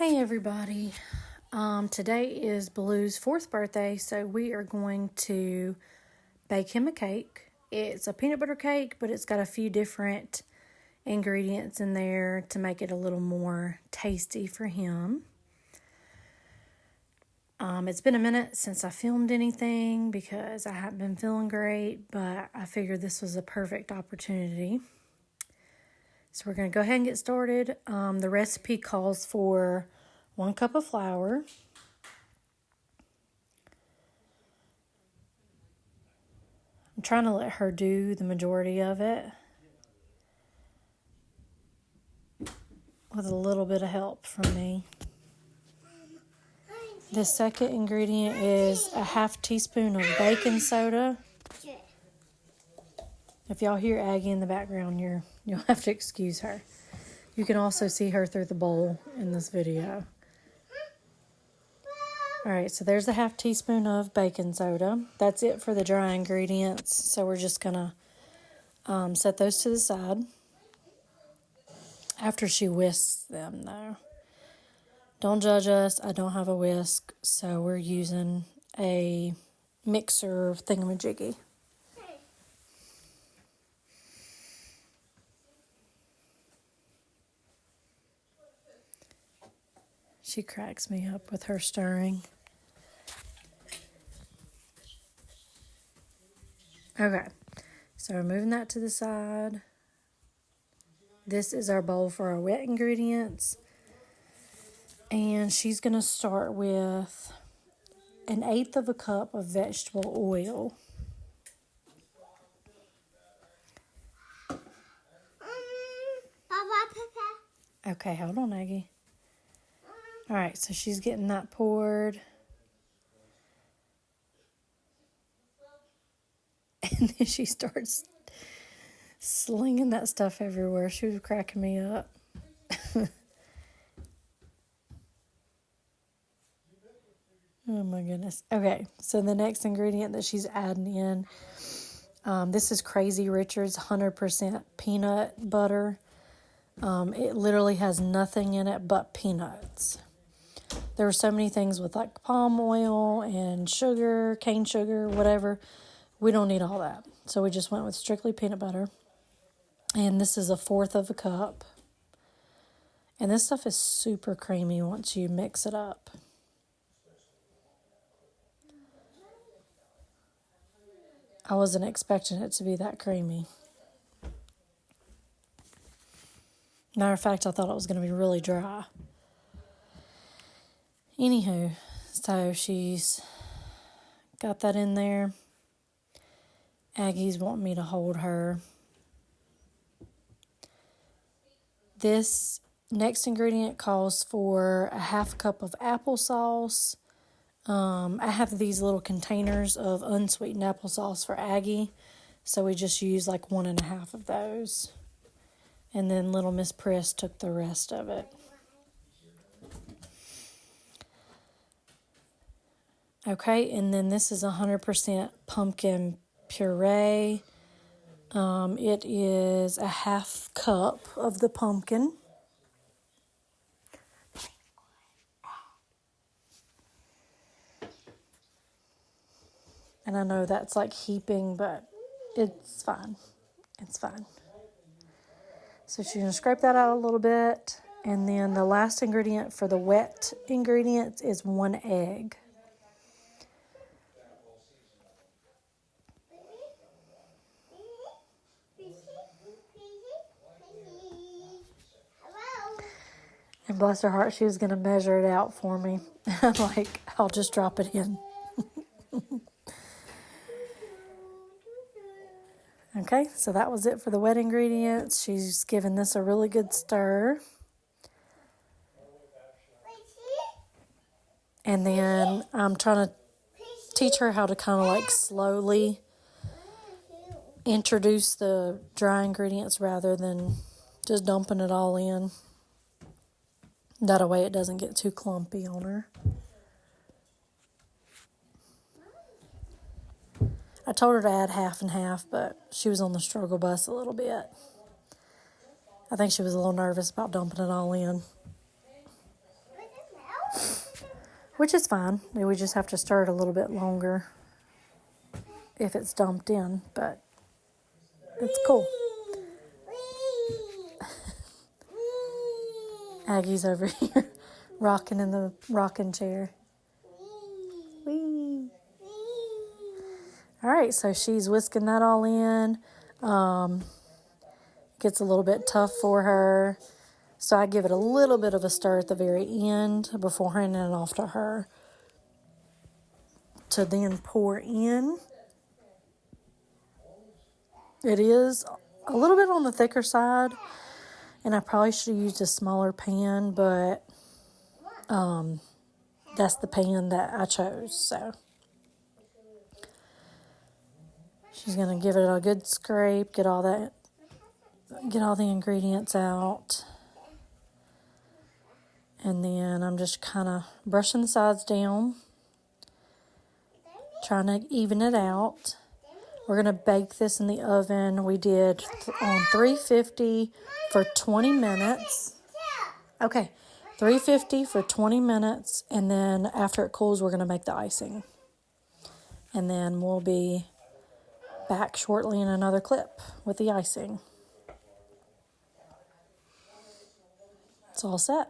Hey everybody, today is Baloo's 4th birthday, so we are going to bake him a cake. It's a peanut butter cake, but it's got a few different ingredients in there to make it a little more tasty for him. It's been a minute since I filmed anything because I haven't been feeling great, but I figured this was a perfect opportunity. So we're going to go ahead and get started. The recipe calls for 1 cup of flour, I'm trying to let her do the majority of it with a little bit of help from me. The second ingredient is a half teaspoon of baking soda. If y'all hear Aggie in the background, you'll have to excuse her. You can also see her through the bowl in this video. Alright, so there's a half teaspoon of baking soda. That's it for the dry ingredients. So we're just going to set those to the side. After she whisks them, though. Don't judge us. I don't have a whisk, so we're using a mixer thingamajiggy. She cracks me up with her stirring. Okay, so we're moving that to the side. This is our bowl for our wet ingredients. And she's going to start with 1/8 of a cup of vegetable oil. Okay, hold on, Aggie. All right, so she's getting that poured. And then she starts slinging that stuff everywhere. She was cracking me up. Oh my goodness. Okay, so the next ingredient that she's adding in, this is Crazy Richard's 100% peanut butter. It literally has nothing in it but peanuts. There were so many things with like palm oil and sugar, cane sugar, whatever. We don't need all that. So we just went with strictly peanut butter. And this is 1/4 of a cup. And this stuff is super creamy once you mix it up. I wasn't expecting it to be that creamy. Matter of fact, I thought it was going to be really dry. Anywho, so she's got that in there. Aggie's wanting me to hold her. This next ingredient calls for a 1/2 cup of applesauce. I have these little containers of unsweetened applesauce for Aggie, so we just use like 1.5 of those. And then little Miss Priss took the rest of it. Okay, and then this is 100% pumpkin puree. It is a 1/2 cup of the pumpkin. And I know that's like heaping, but it's fine. It's fine. So she's going to scrape that out a little bit. And then the last ingredient for the wet ingredients is 1 egg. And bless her heart, she was going to measure it out for me. I'm like, I'll just drop it in. Okay, so that was it for the wet ingredients. She's giving this a really good stir. And then I'm trying to teach her how to kind of like slowly introduce the dry ingredients rather than just dumping it all in. That way it doesn't get too clumpy on her. I told her to add 1/2 and 1/2, but she was on the struggle bus a little bit. I think she was a little nervous about dumping it all in. which is fine. We just have to stir it a little bit longer if it's dumped in, but it's cool. Aggie's over here rocking in the rocking chair. Whee! All right, so she's whisking that all in. Gets a little bit tough for her. So I give it a little bit of a stir at the very end before handing it off to her to then pour in. It is a little bit on the thicker side, and I probably should have used a smaller pan, but that's the pan that I chose. So she's going to give it a good scrape, get all the ingredients out. And then I'm just kind of brushing the sides down, trying to even it out. We're going to bake this in the oven. We did on 350 for 20 minutes. Okay, 350 for 20 minutes. And then after it cools, we're going to make the icing. And then we'll be back shortly in another clip with the icing. It's all set.